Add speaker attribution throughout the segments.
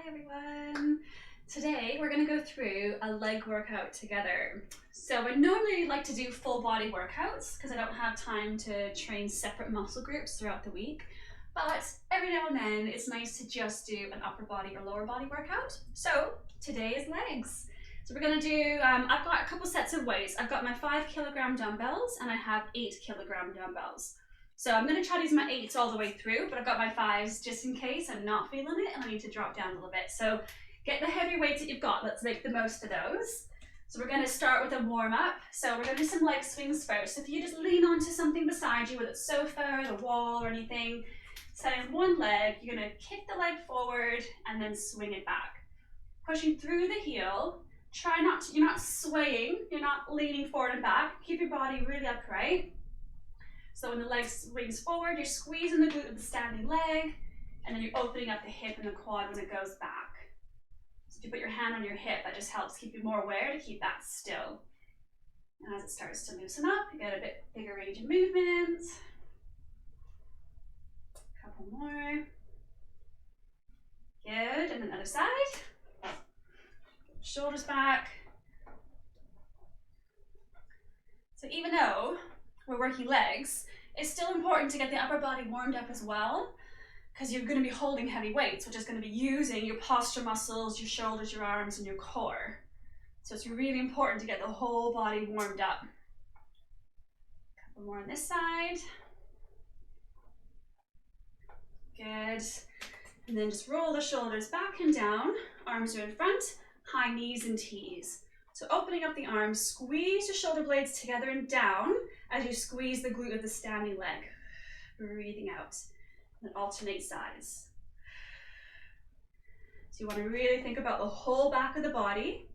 Speaker 1: everyone. Today we're going to go through a leg workout together. So I normally like to do full body workouts because I don't have time to train separate muscle groups throughout the week. But every now and then it's nice to just do an upper body or lower body workout. So today is legs. So we're going to do, I've got a couple sets of weights. I've got my 5 kilogram dumbbells and I have 8 kilogram dumbbells. So I'm going to try to use my 8s all the way through, but I've got my 5s just in case I'm not feeling it and I need to drop down a little bit. So get the heavy weights that you've got. Let's make the most of those. So we're going to start with a warm up. So we're going to do some leg swings first. So if you just lean onto something beside you, whether it's sofa, the wall or anything, setting one leg, you're going to kick the leg forward and then swing it back. Pushing through the heel. Try not to, you're not swaying, you're not leaning forward and back. Keep your body really upright. So when the leg swings forward, you're squeezing the glute of the standing leg, and then you're opening up the hip and the quad when it goes back. So if you put your hand on your hip, that just helps keep you more aware to keep that still. And as it starts to loosen up, you get a bit bigger range of movement. A couple more. Good, and then the other side. Shoulders back. So even though we're working legs, it's still important to get the upper body warmed up as well, because you're going to be holding heavy weights, which is going to be using your posture muscles, your shoulders, your arms, and your core. So it's really important to get the whole body warmed up. A couple more on this side. Good. And then just roll the shoulders back and down, arms are in front, high knees and tees. So opening up the arms, squeeze your shoulder blades together and down as you squeeze the glute of the standing leg. Breathing out. And alternate sides. So you want to really think about the whole back of the body.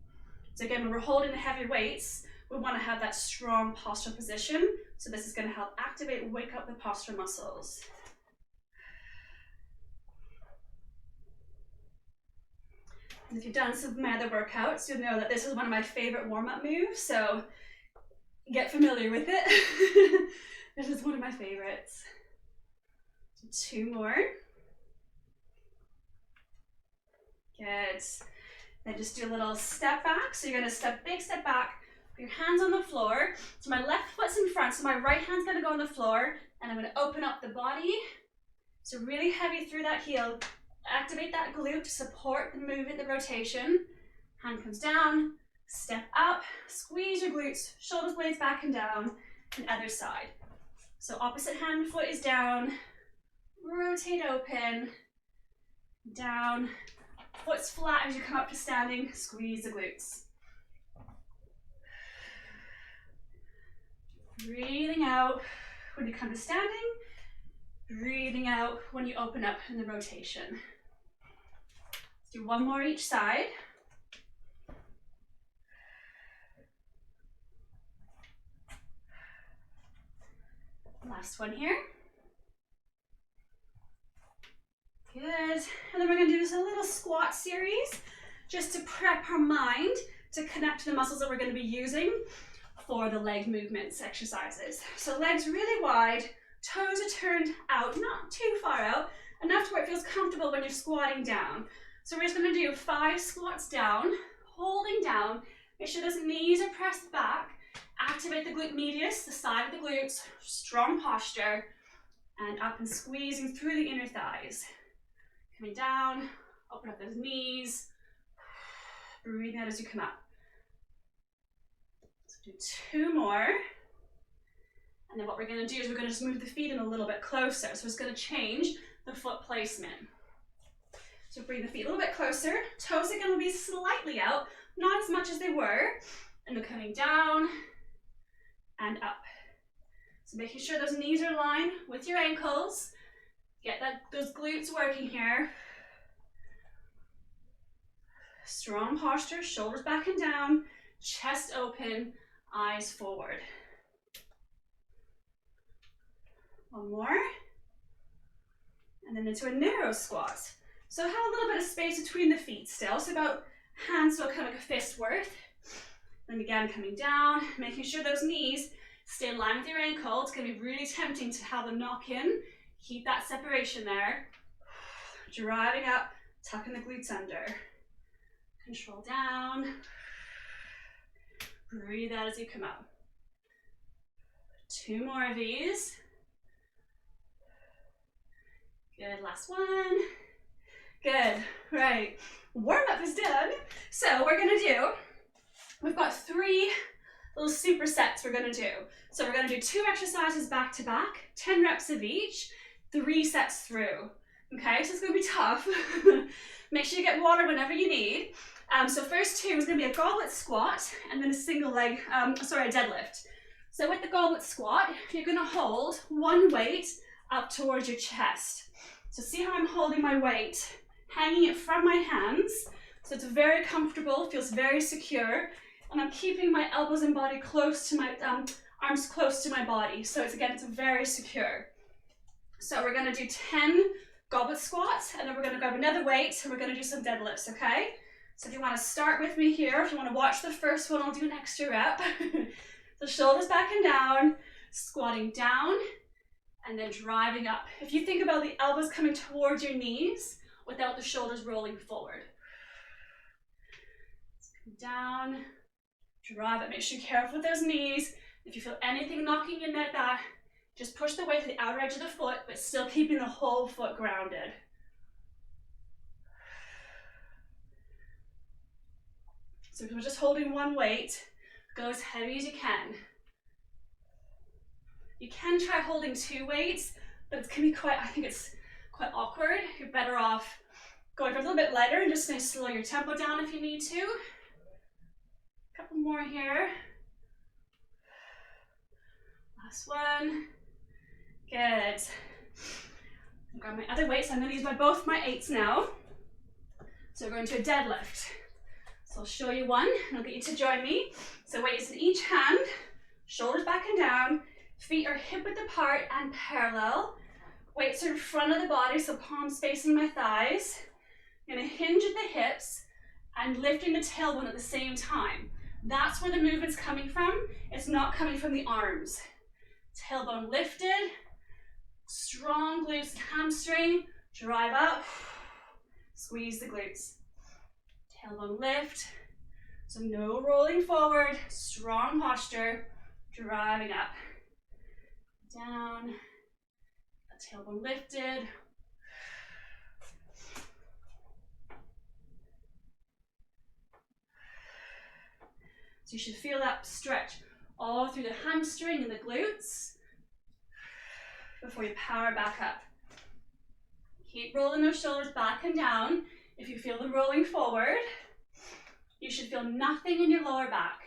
Speaker 1: So again, when we're holding the heavy weights, we want to have that strong posture position. So this is going to help activate and wake up the posture muscles. And if you've done some of my other workouts, you'll know that this is one of my favorite warm-up moves, so get familiar with it. This is one of my favorites. 2 more. Good. Then just do a little step back. So you're going to big step back, put your hands on the floor. So my left foot's in front, so my right hand's going to go on the floor, and I'm going to open up the body. So really heavy through that heel. Activate that glute to support the movement, the rotation. Hand comes down, step up, squeeze your glutes, shoulders blades back and down, and other side. So opposite hand foot is down, rotate open, down, foot's flat as you come up to standing, squeeze the glutes. Breathing out when you come to standing, breathing out when you open up in the rotation. Let's do one more each side. Last one here. Good. And then we're going to do this a little squat series just to prep our mind to connect to the muscles that we're going to be using for the leg movements exercises. So legs really wide, toes are turned out, not too far out, enough to where it feels comfortable when you're squatting down. So we're just going to do 5 squats down, holding down, make sure those knees are pressed back, activate the glute medius, the side of the glutes, strong posture, and up and squeezing through the inner thighs. Coming down, open up those knees, breathing out as you come up. So do 2 more. And then what we're going to do is we're going to just move the feet in a little bit closer. So it's going to change the foot placement. So bring the feet a little bit closer. Toes are going to be slightly out, not as much as they were. And they're coming down and up. So making sure those knees are aligned with your ankles. Get those glutes working here. Strong posture, shoulders back and down, chest open, eyes forward. One more. And then into a narrow squat. So have a little bit of space between the feet still. So about hands so kind of like a fist worth. Then again, coming down, making sure those knees stay in line with your ankle. It's going to be really tempting to have them knock in. Keep that separation there. Driving up Tucking the glutes under. Control down. Breathe out as you come up. 2 more of these. Good, last one. Good, right. Warm up is done. So we're gonna do, we've got 3 little supersets we're gonna do. So we're gonna do 2 exercises back to back, 10 reps of each, 3 sets through. Okay, so it's gonna be tough. Make sure you get water whenever you need. So first 2 is gonna be a goblet squat and then a single leg, a deadlift. So with the goblet squat, you're gonna hold 1 weight up towards your chest. So see how I'm holding my weight, hanging it from my hands. So it's very comfortable, feels very secure. And I'm keeping my elbows and body close to my, arms close to my body. So it's very secure. So we're gonna do 10 goblet squats and then we're gonna grab another weight and we're gonna do some deadlifts, okay? So if you wanna start with me here, if you wanna watch the first one, I'll do an extra rep. The shoulders back and down, squatting down, and then driving up. If you think about the elbows coming towards your knees without the shoulders rolling forward. Down, drive it. Make sure you're careful with those knees. If you feel anything knocking in like that, just push the weight to the outer edge of the foot, but still keeping the whole foot grounded. So if we're just holding 1 weight, go as heavy as you can. You can try holding 2 weights, but it can be quite, I think it's quite awkward. You're better off going for a little bit lighter and just slow your tempo down if you need to. A couple more here. Last one. Good. I've got my other weights. I'm going to use both my 8s now. So we're going to a deadlift. So I'll show you one and I'll get you to join me. So weights in each hand, shoulders back and down. Feet are hip width apart and parallel. Weights are in front of the body, so palms facing my thighs. I'm gonna hinge at the hips and lifting the tailbone at the same time. That's where the movement's coming from. It's not coming from the arms. Tailbone lifted, strong glutes and hamstring, drive up, squeeze the glutes. Tailbone lift, so no rolling forward, strong posture, driving up. Down, tailbone lifted. So you should feel that stretch all through the hamstring and the glutes before you power back up. Keep rolling those shoulders back and down. If you feel them rolling forward, you should feel nothing in your lower back.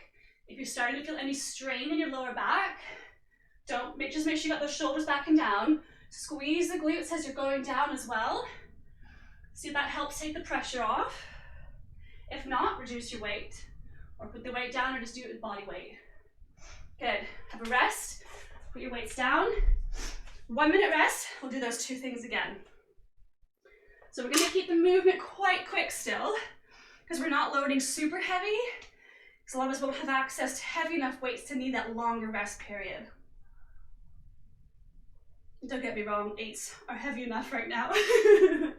Speaker 1: If you're starting to feel any strain in your lower back, just make sure you got those shoulders back and down. Squeeze the glutes as you're going down as well. See if that helps take the pressure off. If not, reduce your weight. Or put the weight down or just do it with body weight. Good. Have a rest. Put your weights down. 1 minute rest. We'll do those 2 things again. So we're going to keep the movement quite quick still because we're not loading super heavy. Because a lot of us won't have access to heavy enough weights to need that longer rest period. Don't get me wrong, 8s are heavy enough right now. If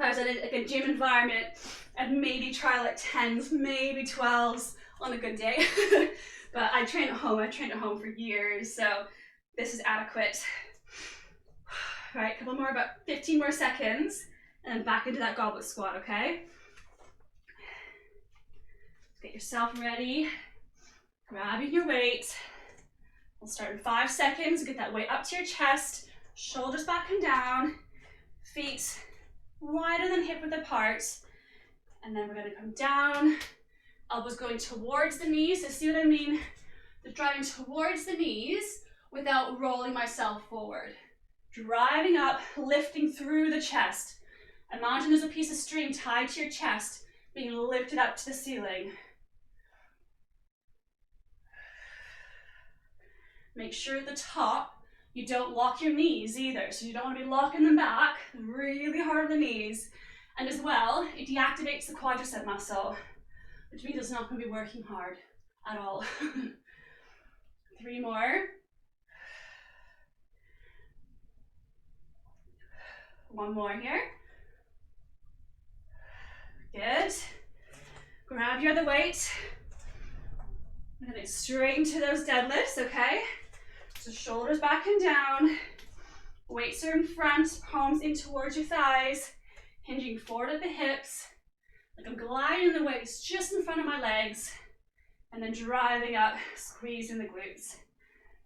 Speaker 1: I was in a gym environment, I'd maybe try like 10s, maybe 12s on a good day. But I train at home. I've trained at home for years, so this is adequate. All right, a couple more, about 15 more seconds, and then back into that goblet squat, okay? Get yourself ready. Grabbing your weight. We'll start in 5 seconds. Get that weight up to your chest, shoulders back and down, feet wider than hip width apart. And then we're gonna come down, elbows going towards the knees. So see what I mean? The driving towards the knees without rolling myself forward. Driving up, lifting through the chest. Imagine there's a piece of string tied to your chest being lifted up to the ceiling. Make sure at the top you don't lock your knees either. So you don't want to be locking them back really hard on the knees. And as well, it deactivates the quadricep muscle, which means it's not going to be working hard at all. 3 more. 1 more here. Good. Grab your other weight. And then straight into those deadlifts, okay? So shoulders back and down. Weights are in front, palms in towards your thighs. Hinging forward at the hips. Like I'm gliding the weights just in front of my legs. And then driving up, squeezing the glutes.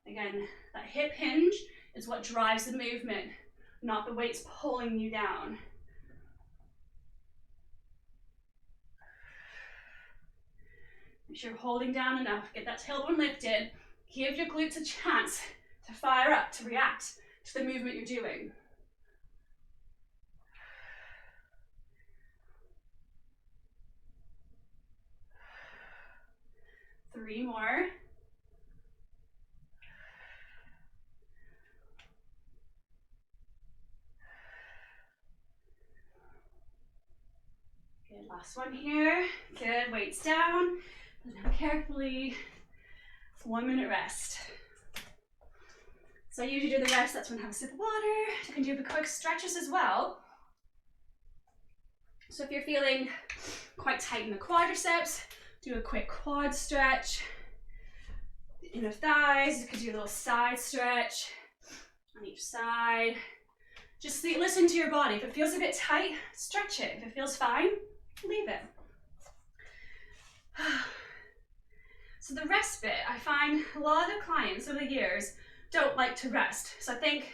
Speaker 1: Again, that hip hinge is what drives the movement, not the weights pulling you down. Make sure you're holding down enough. Get that tailbone lifted. Give your glutes a chance to fire up, to react to the movement you're doing. Three more. Good, last one here. Good, weights down. And now carefully, 1 minute rest. So I usually do the rest, that's when I have a sip of water. You can do the quick stretches as well. So if you're feeling quite tight in the quadriceps, do a quick quad stretch. In the thighs, you could do a little side stretch on each side. Just listen to your body. If it feels a bit tight, stretch it. If it feels fine, leave it. So the rest bit, I find a lot of clients over the years don't like to rest. So I think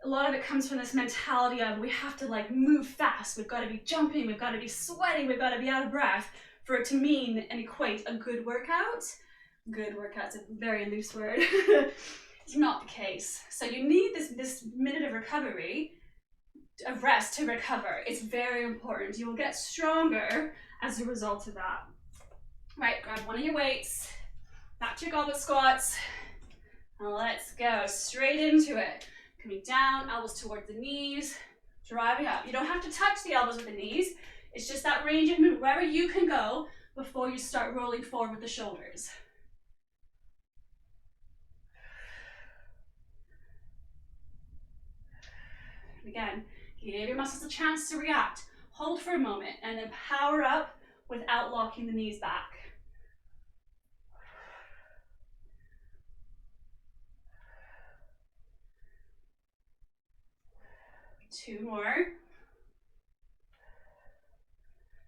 Speaker 1: a lot of it comes from this mentality of we have to like move fast. We've got to be jumping, we've got to be sweating, we've got to be out of breath for it to mean and equate a good workout. Good workout's a very loose word. It's not the case. So you need this minute of recovery, of rest to recover. It's very important. You will get stronger as a result of that. Right, grab one of your weights, back to your goblet squats, and let's go straight into it. Coming down, elbows towards the knees, driving up. You don't have to touch the elbows with the knees. It's just that range of movement, wherever you can go before you start rolling forward with the shoulders. Again, give your muscles a chance to react. Hold for a moment and then power up without locking the knees back. Two more.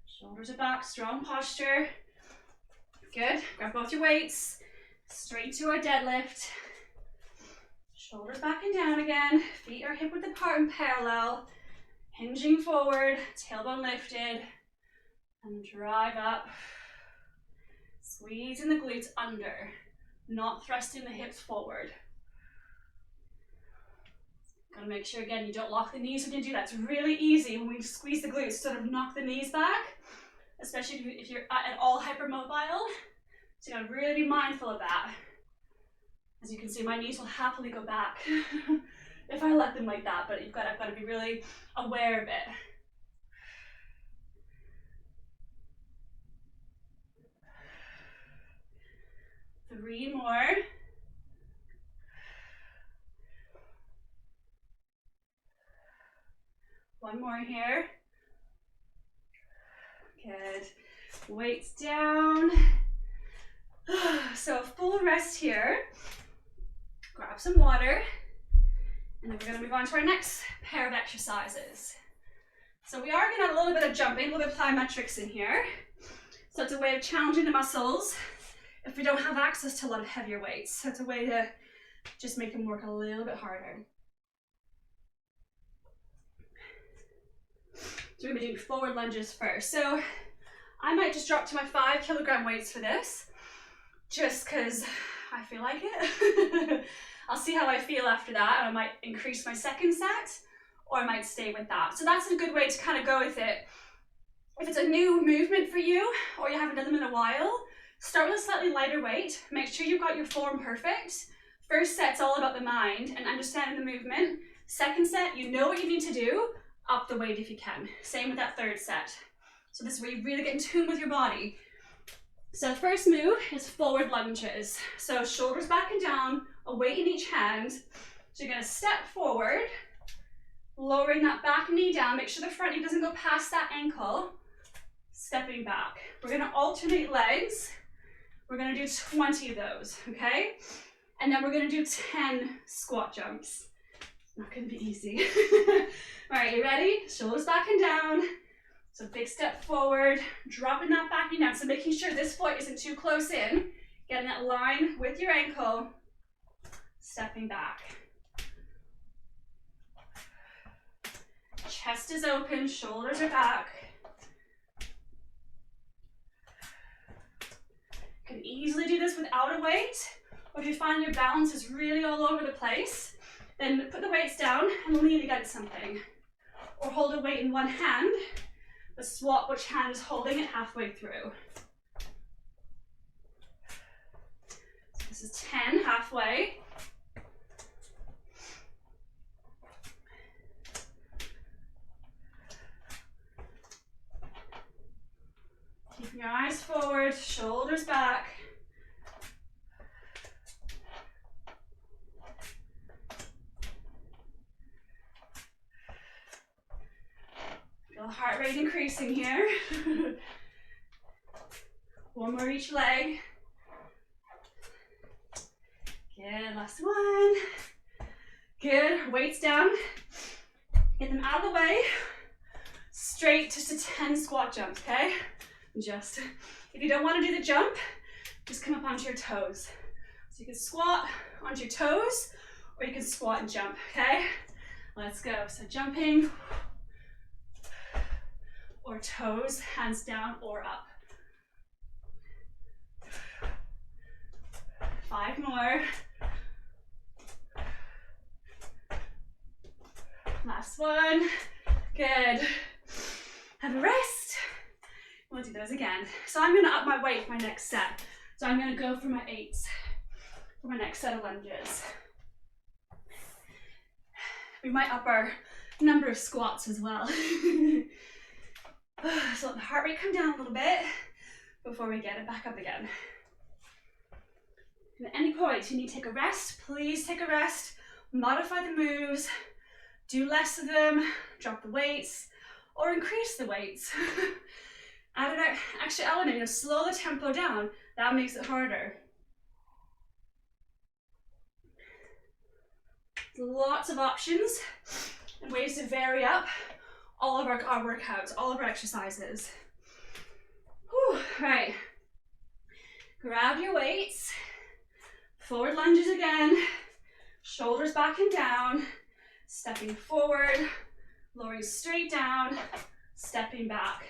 Speaker 1: Shoulders are back, strong posture. Good. Grab both your weights. Straight to our deadlift. Shoulders back and down again. Feet are hip width apart and parallel. Hinging forward, tailbone lifted. And drive up. Squeezing the glutes under, not thrusting the hips forward. Gotta make sure again you don't lock the knees when you do that. It's really easy when we squeeze the glutes, sort of knock the knees back, especially if you're at all hypermobile. So you gotta really be mindful of that. As you can see, my knees will happily go back if I let them like that, but I've got to be really aware of it. Three more. One more here. Good. Weights down. So full rest here. Grab some water. And then we're going to move on to our next pair of exercises. So we are going to have a little bit of jumping, a little bit of plyometrics in here. So it's a way of challenging the muscles if we don't have access to a lot of heavier weights. So it's a way to just make them work a little bit harder. So we're going to be doing forward lunges first. So I might just drop to my 5 kilogram weights for this, just because I feel like it. I'll see how I feel after that, and I might increase my second set, or I might stay with that. So that's a good way to kind of go with it. If it's a new movement for you, or you haven't done them in a while, start with a slightly lighter weight. Make sure you've got your form perfect. First set's all about the mind and understanding the movement. Second set, you know what you need to do, up the weight if you can. Same with that third set. So this is where you really get in tune with your body. So the first move is forward lunges. So shoulders back and down, a weight in each hand. So you're going to step forward, lowering that back knee down. Make sure the front knee doesn't go past that ankle. stepping back. We're gonna alternate legs. We're gonna do 20 of those, okay? And then we're gonna do 10 squat jumps. Not gonna be easy. All right, you ready? Shoulders back and down. So big step forward, dropping that back and down. So making sure this foot isn't too close in, getting that line with your ankle, stepping back. Chest is open, shoulders are back. You can easily do this without a weight, or if you find your balance is really all over the place, then put the weights down and lean against something. Or hold a weight in one hand, but swap which hand is holding it halfway through. So this is 10 halfway. Keeping your eyes forward, shoulders back. Feel heart rate increasing here. One more each leg. Good, last one. Good, weights down. Get them out of the way. Straight just to 10 squat jumps, okay? Just, if you don't want to do the jump, just come up onto your toes. So you can squat onto your toes, or you can squat and jump, okay? Let's go. So jumping, or toes, hands down or up. 5 more. Last one. Good. Have a rest. We'll do those again. So I'm gonna up my weight for my next set. So I'm gonna go for my 8s for my next set of lunges. We might up our number of squats as well. So let the heart rate come down a little bit before we get it back up again. And at any point you need to take a rest, please take a rest, modify the moves, do less of them, drop the weights, or increase the weights. Add an extra element, slow the tempo down, that makes it harder. Lots of options and ways to vary up all of our workouts, all of our exercises. Whew, right, grab your weights, forward lunges again, shoulders back and down, stepping forward, lowering straight down, stepping back.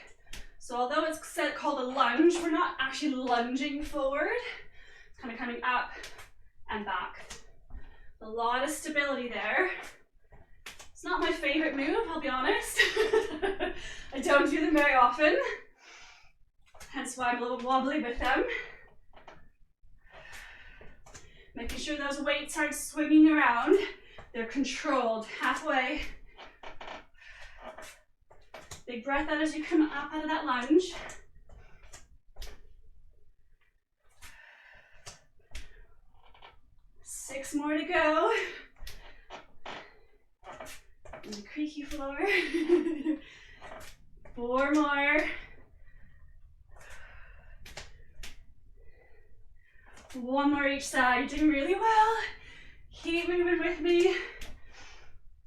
Speaker 1: So although it's called a lunge, we're not actually lunging forward, it's kind of coming up and back. A lot of stability there. It's not my favorite move, I'll be honest. I don't do them very often, hence why I'm a little wobbly with them. Making sure those weights aren't swinging around, they're controlled halfway. Big breath out as you come up out of that lunge. Six more to go. And the creaky floor. 4 more. 1 more each side. You're doing really well. Keep moving with me.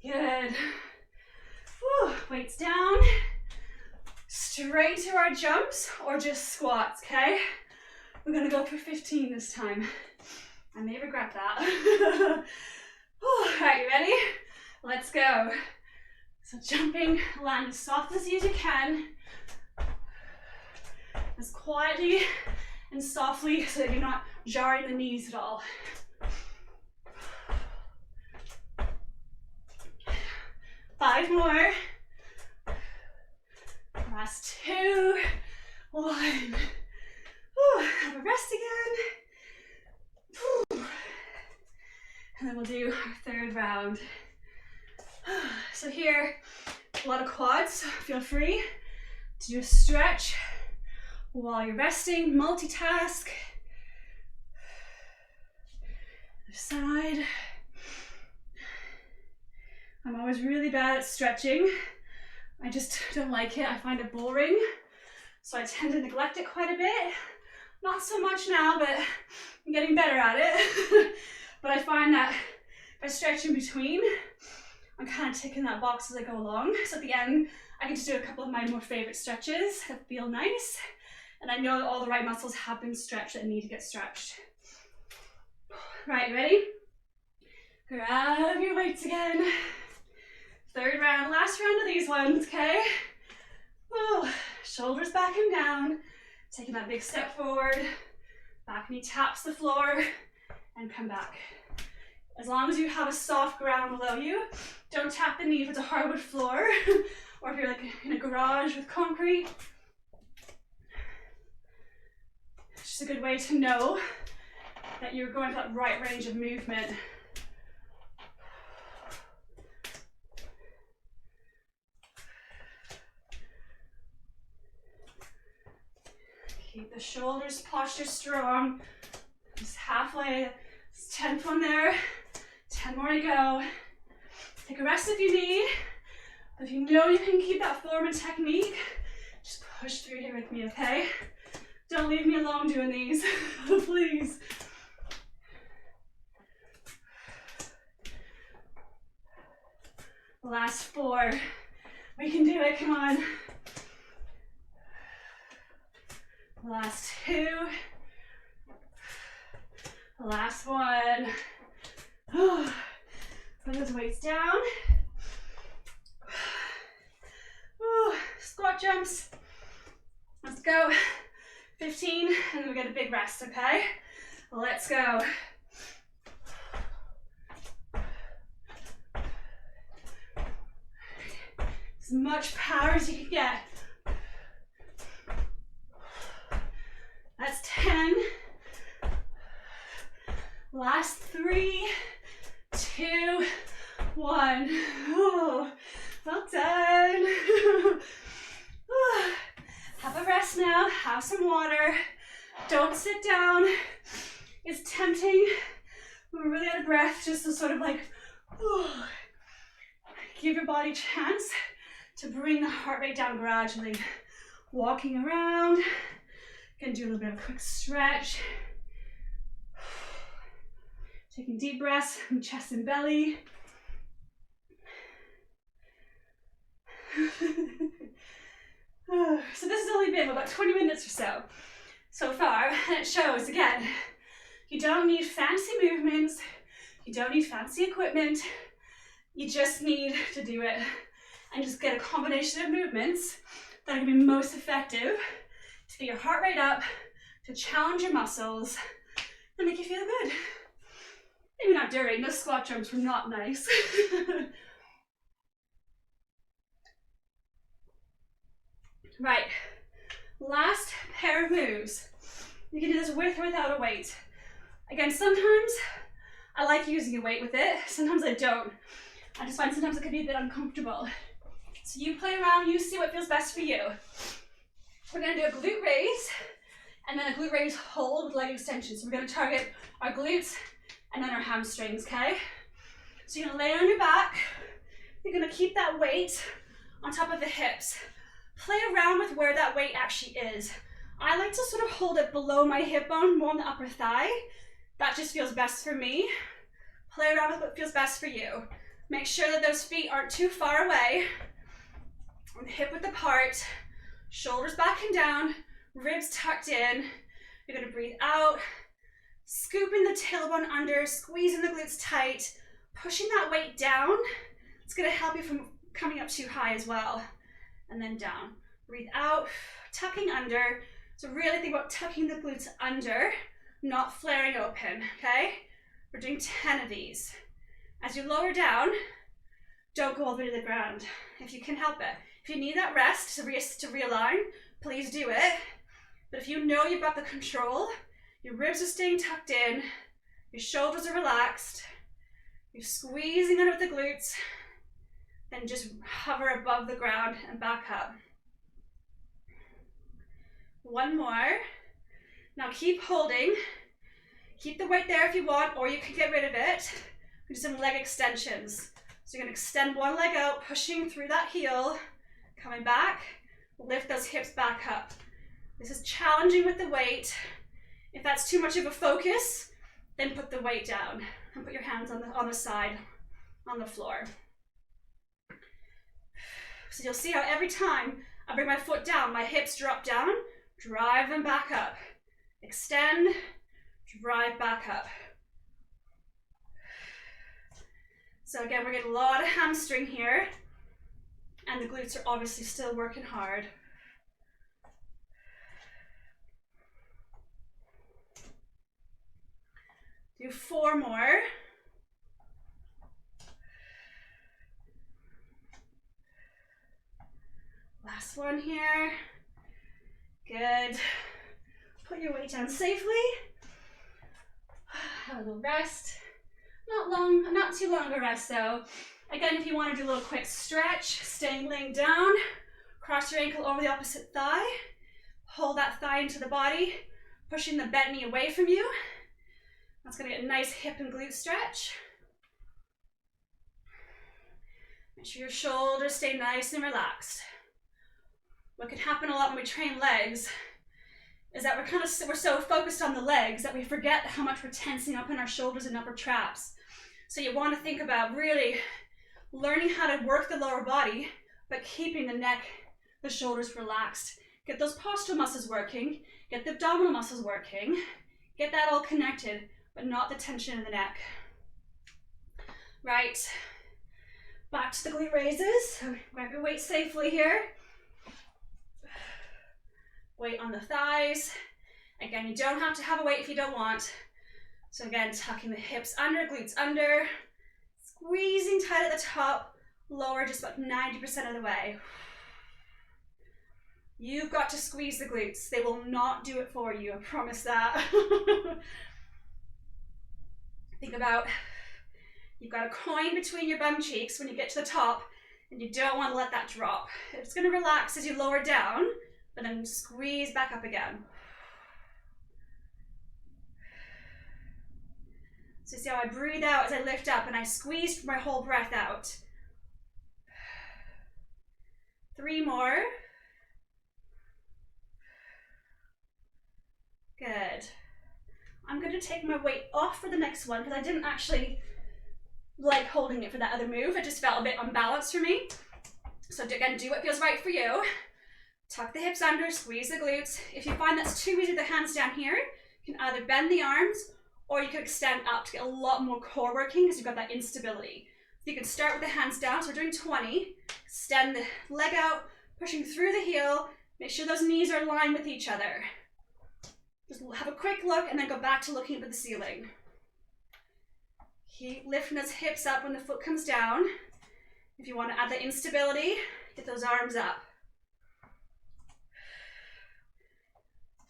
Speaker 1: Good. Whew. Weights down. Straight to our jumps or just squats, okay? We're gonna go for 15 this time. I may regret that. All right, you ready? Let's go. So jumping, land as soft as you can. As quietly and softly so that you're not jarring the knees at all. 5 more. Last 2. 1. Whew. Have a rest again. Whew. And then we'll do our 3rd round. So here, a lot of quads. Feel free to do a stretch while you're resting. Multitask. Other side. I'm always really bad at stretching. I just don't like it. I find it boring. So I tend to neglect it quite a bit. Not so much now, but I'm getting better at it. But I find that if I stretch in between, I'm kind of ticking that box as I go along. So at the end, I can just do a couple of my more favorite stretches that feel nice. And I know that all the right muscles have been stretched that need to get stretched. Right, you ready? Grab your weights again. Third round, last round of these ones, okay? Oh, shoulders back and down. Taking that big step forward. Back knee taps the floor and come back. As long as you have a soft ground below you, don't tap the knee if it's a hardwood floor or if you're like in a garage with concrete. It's just a good way to know that you're going to that right range of movement. Keep the shoulders, posture strong. Just halfway. It's 10th one there. 10 more to go. Take a rest if you need. But if you know you can keep that form and technique, just push through here with me, okay? Don't leave me alone doing these, please. Last 4. We can do it, come on. Last 2. Last 1. Oh, put those weights down. Oh, squat jumps. Let's go. 15, and then we get a big rest, okay? Let's go. As much power as you can get. That's 10. Last 3, 2, 1. Oh, well done. Have a rest now, have some water. Don't sit down. It's tempting when we're really out of breath just to sort of like, give your body a chance to bring the heart rate down gradually. Walking around, gonna do a little bit of a quick stretch. Taking deep breaths from chest and belly. So this has only been about 20 minutes or so far, and it shows again, you don't need fancy movements, you don't need fancy equipment, you just need to do it and just get a combination of movements that are going to be most effective to get your heart rate up, to challenge your muscles, and make you feel good. Maybe not during, those squat jumps were not nice. Right, last pair of moves. You can do this with or without a weight. Again, sometimes I like using a weight with it, sometimes I don't. I just find sometimes it can be a bit uncomfortable. So you play around, you see what feels best for you. We're gonna do a glute raise, and then a glute raise hold with leg extension. So we're gonna target our glutes and then our hamstrings, okay? So you're gonna lay on your back, you're gonna keep that weight on top of the hips. Play around with where that weight actually is. I like to sort of hold it below my hip bone, more on the upper thigh. That just feels best for me. Play around with what feels best for you. Make sure that those feet aren't too far away. Hip width apart, shoulders back and down, ribs tucked in. You're gonna breathe out, scooping the tailbone under, squeezing the glutes tight, pushing that weight down. It's gonna help you from coming up too high as well. And then down. Breathe out, tucking under. So really think about tucking the glutes under, not flaring open, okay? We're doing 10 of these. As you lower down, don't go all the way to the ground, if you can help it. If you need that rest to realign, please do it. But if you know you've got the control, your ribs are staying tucked in, your shoulders are relaxed, you're squeezing out of the glutes, then just hover above the ground and back up. One more. Now keep holding. Keep the weight there if you want, or you can get rid of it. Do some leg extensions. So you're gonna extend one leg out, pushing through that heel, coming back, lift those hips back up. This is challenging with the weight. If that's too much of a focus, then put the weight down and put your hands on the side, on the floor. So you'll see how every time I bring my foot down, my hips drop down, drive them back up. Extend, drive back up. So again, we're getting a lot of hamstring here, and the glutes are obviously still working hard. Do 4 more. Last one here. Good. Put your weight down safely. Have a little rest. Not too long of a rest though. Again, if you want to do a little quick stretch, staying laying down, cross your ankle over the opposite thigh. Hold that thigh into the body, pushing the bent knee away from you. That's going to get a nice hip and glute stretch. Make sure your shoulders stay nice and relaxed. What can happen a lot when we train legs is that we're so focused on the legs that we forget how much we're tensing up in our shoulders and upper traps. So you want to think about really learning how to work the lower body, but keeping the neck, the shoulders relaxed. Get those postural muscles working, get the abdominal muscles working, get that all connected, but not the tension in the neck. Right, back to the glute raises. So grab your weight safely here. Weight on the thighs. Again, you don't have to have a weight if you don't want. So again, tucking the hips under, glutes under, squeezing tight at the top, lower just about 90% of the way. You've got to squeeze the glutes. They will not do it for you, I promise that. Think about, you've got a coin between your bum cheeks when you get to the top, and you don't want to let that drop. It's going to relax as you lower down, but then squeeze back up again. So see how I breathe out as I lift up and I squeeze my whole breath out. 3 more. Good. I'm going to take my weight off for the next one because I didn't actually like holding it for that other move. It just felt a bit unbalanced for me. So again, do what feels right for you. Tuck the hips under, squeeze the glutes. If you find that's too easy with the hands down here, you can either bend the arms or you can extend up to get a lot more core working because you've got that instability. You can start with the hands down, so we're doing 20. Extend the leg out, pushing through the heel. Make sure those knees are aligned with each other. Just have a quick look and then go back to looking up at the ceiling. Keep lifting those hips up when the foot comes down. If you want to add the instability, get those arms up.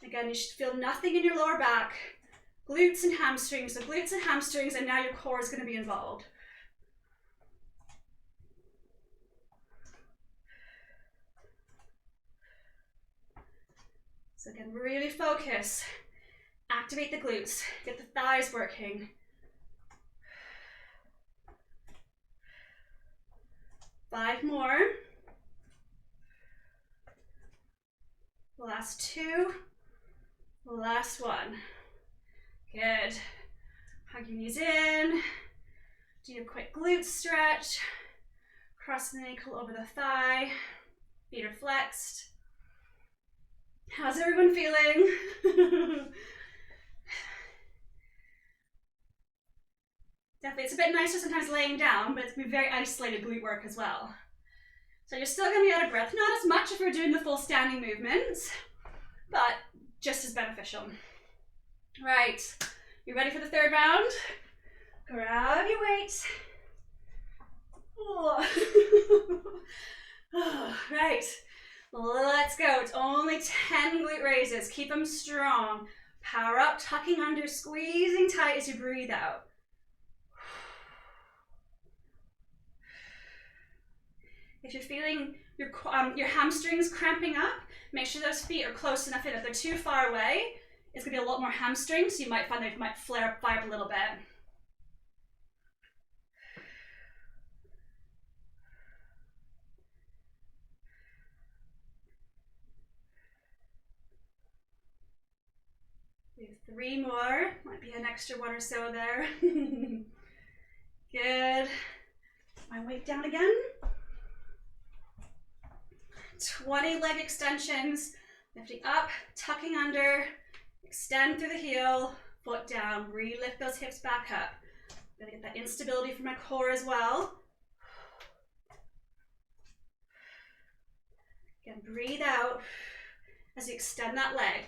Speaker 1: Again, you should feel nothing in your lower back. Glutes and hamstrings. So glutes and hamstrings, and now your core is going to be involved. So again, really focus. Activate the glutes. Get the thighs working. 5 more. Last 2. Last one. Good. Hug your knees in. Do a quick glute stretch. Cross the ankle over the thigh. Feet are flexed. How's everyone feeling? Definitely, it's a bit nicer sometimes laying down, but it's going to be very isolated glute work as well. So you're still going to be out of breath. Not as much if you're doing the full standing movements, but just as beneficial. Right, you ready for the 3rd round? Grab your weight. Oh. Oh, right, let's go. It's only 10 glute raises. Keep them strong. Power up, tucking under, squeezing tight as you breathe out. If you're feeling your hamstrings cramping up, make sure those feet are close enough in. If they're too far away, it's going to be a lot more hamstrings, so you might find they might fire up a little bit. 3 more, might be an extra 1 or so there. Good. My weight down again. 20 leg extensions, lifting up, tucking under, extend through the heel, foot down, re-lift those hips back up. I'm gonna get that instability from my core as well. Again, breathe out as you extend that leg.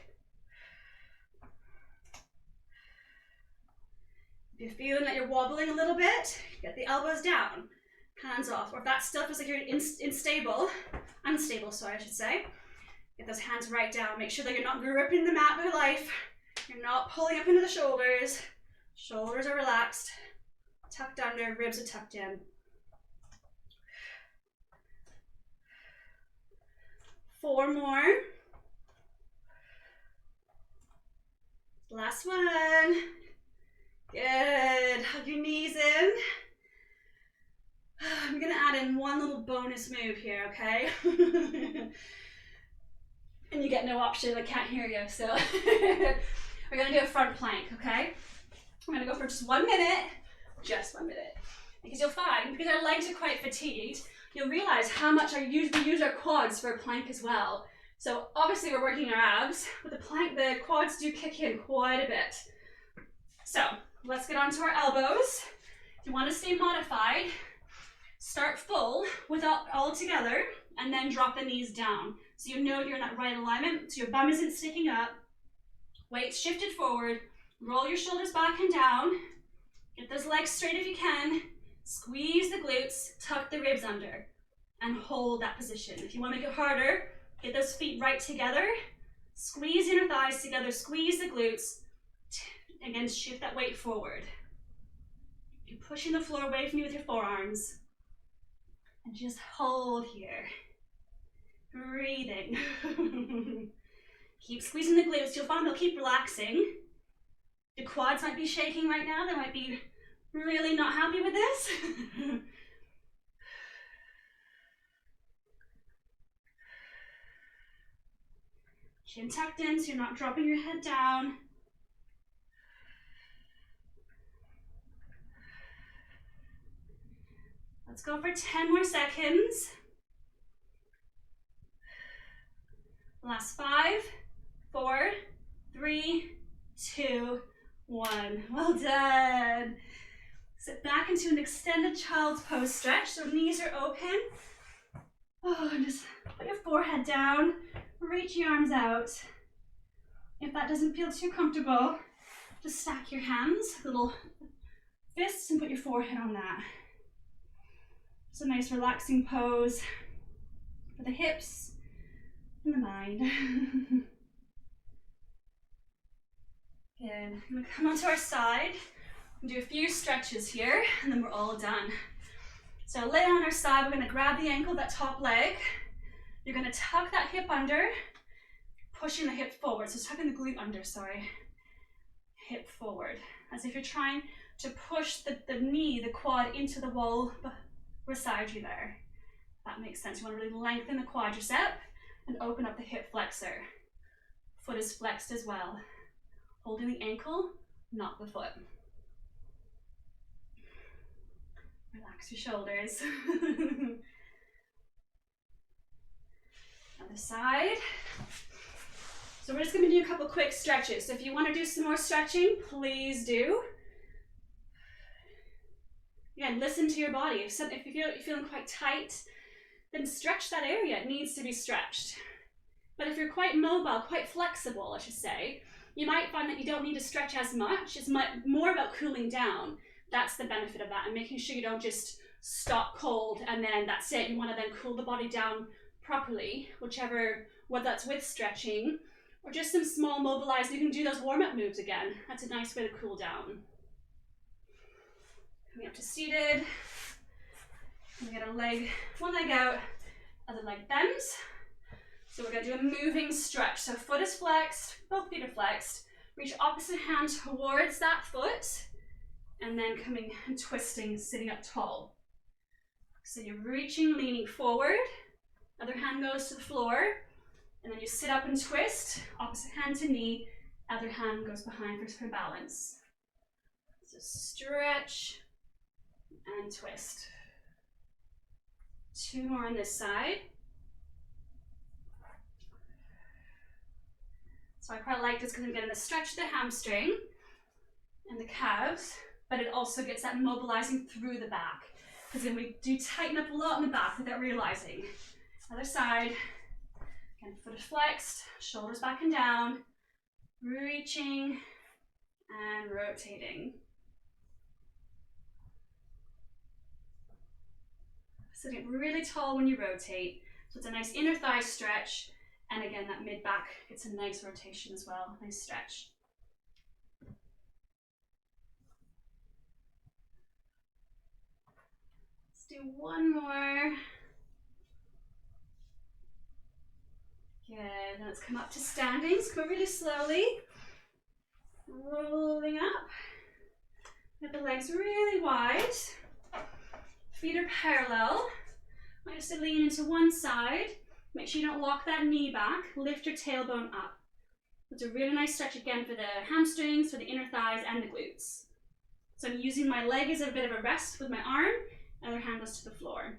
Speaker 1: If you're feeling that you're wobbling a little bit, get the elbows down, hands off. Or if that still feels like you're unstable, I should say, get those hands right down. Make sure that you're not gripping the mat with life. You're not pulling up into the shoulders. Shoulders are relaxed, tucked under, ribs are tucked in. Four more. Last one. Good. Hug your knees in. I'm gonna add in one little bonus move here, okay? And you get no option, I can't hear you, so we're gonna do a front plank, okay? I'm gonna go for just 1 minute, because you'll find, because our legs are quite fatigued, you'll realize how much we use our quads for a plank as well. So obviously we're working our abs, but the quads do kick in quite a bit. So let's get onto our elbows. If you want to stay modified, start full without all together, and then drop the knees down. So you know you're in that right alignment, so your bum isn't sticking up. Weight shifted forward, roll your shoulders back and down, get those legs straight if you can, squeeze the glutes, tuck the ribs under, and hold that position. If you want to make it harder, get those feet right together, squeeze inner thighs together, squeeze the glutes, again, shift that weight forward. You're pushing the floor away from you with your forearms, and just hold here. Breathing. Keep squeezing the glutes. You'll find they'll keep relaxing. The quads might be shaking right now. They might be really not happy with this. Chin tucked in so you're not dropping your head down. Let's go for 10 more seconds. Last 5, 4, 3, 2, 1. Well done. Sit back into an extended child's pose stretch. So knees are open. Oh, and just put your forehead down. Reach your arms out. If that doesn't feel too comfortable, just stack your hands, little fists, and put your forehead on that. It's a nice relaxing pose for the hips and the mind. Good. I'm going to come onto our side and do a few stretches here, and then we're all done. So lay on our side, we're going to grab the ankle, that top leg. You're going to tuck that hip under, pushing the hip forward. So tucking the glute under, sorry. Hip forward, as if you're trying to push the knee, the quad, into the wall beside you there. That makes sense. You want to really lengthen the quadricep and open up the hip flexor. Foot is flexed as well. Holding the ankle, not the foot. Relax your shoulders. Other side. So we're just going to do a couple quick stretches. So if you want to do some more stretching, please do. Again, listen to your body. If you're feeling quite tight, then stretch that area. It needs to be stretched. But if you're quite mobile, quite flexible, I should say, you might find that you don't need to stretch as much. It's more about cooling down. That's the benefit of that, and making sure you don't just stop cold and then that's it. You want to then cool the body down properly, whether that's with stretching or just some small mobilized. You can do those warm-up moves again. That's a nice way to cool down. Coming up to seated. We get one leg out, other leg bends. So we're going to do a moving stretch. So foot is flexed, both feet are flexed. Reach opposite hand towards that foot, and then coming and twisting, sitting up tall. So you're reaching, leaning forward, other hand goes to the floor, and then you sit up and twist, opposite hand to knee, Other hand goes behind for balance. So stretch and twist. 2 more on this side. So I quite like this because I'm getting to stretch the hamstring and the calves, but it also gets that mobilizing through the back, because then we do tighten up a lot in the back without realizing. Other side, again, foot is flexed, shoulders back and down, reaching and rotating. Sitting really tall when you rotate, so it's a nice inner thigh stretch, and again that mid back gets a nice rotation as well, nice stretch. Let's do one more. Good, now let's come up to standing, so go really slowly, rolling up, get the legs really wide, feet are parallel. I just lean into one side, make sure you don't lock that knee back, lift your tailbone up. It's a really nice stretch again for the hamstrings, for the inner thighs and the glutes. So I'm using my leg as a bit of a rest with my arm, other hand goes to the floor.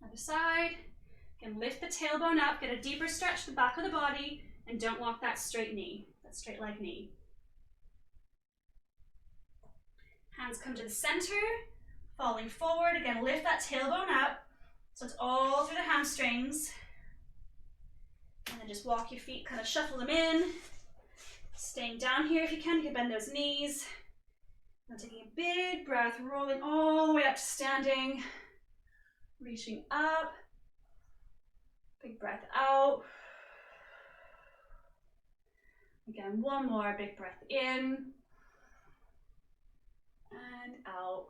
Speaker 1: Other side. And lift the tailbone up, get a deeper stretch to the back of the body, and don't lock that straight knee, that straight leg knee. Hands come to the center, falling forward. Again, lift that tailbone up, so it's all through the hamstrings. And then just walk your feet, kind of shuffle them in. Staying down here if you can bend those knees. And taking a big breath, rolling all the way up to standing, reaching up. Big breath out. Again, one more big breath in and out.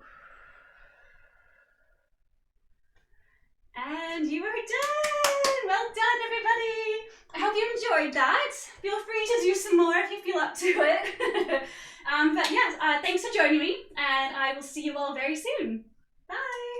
Speaker 1: And you are done! Well done, everybody! I hope you enjoyed that. Feel free to do some more if you feel up to it. But yes, thanks for joining me, and I will see you all very soon. Bye!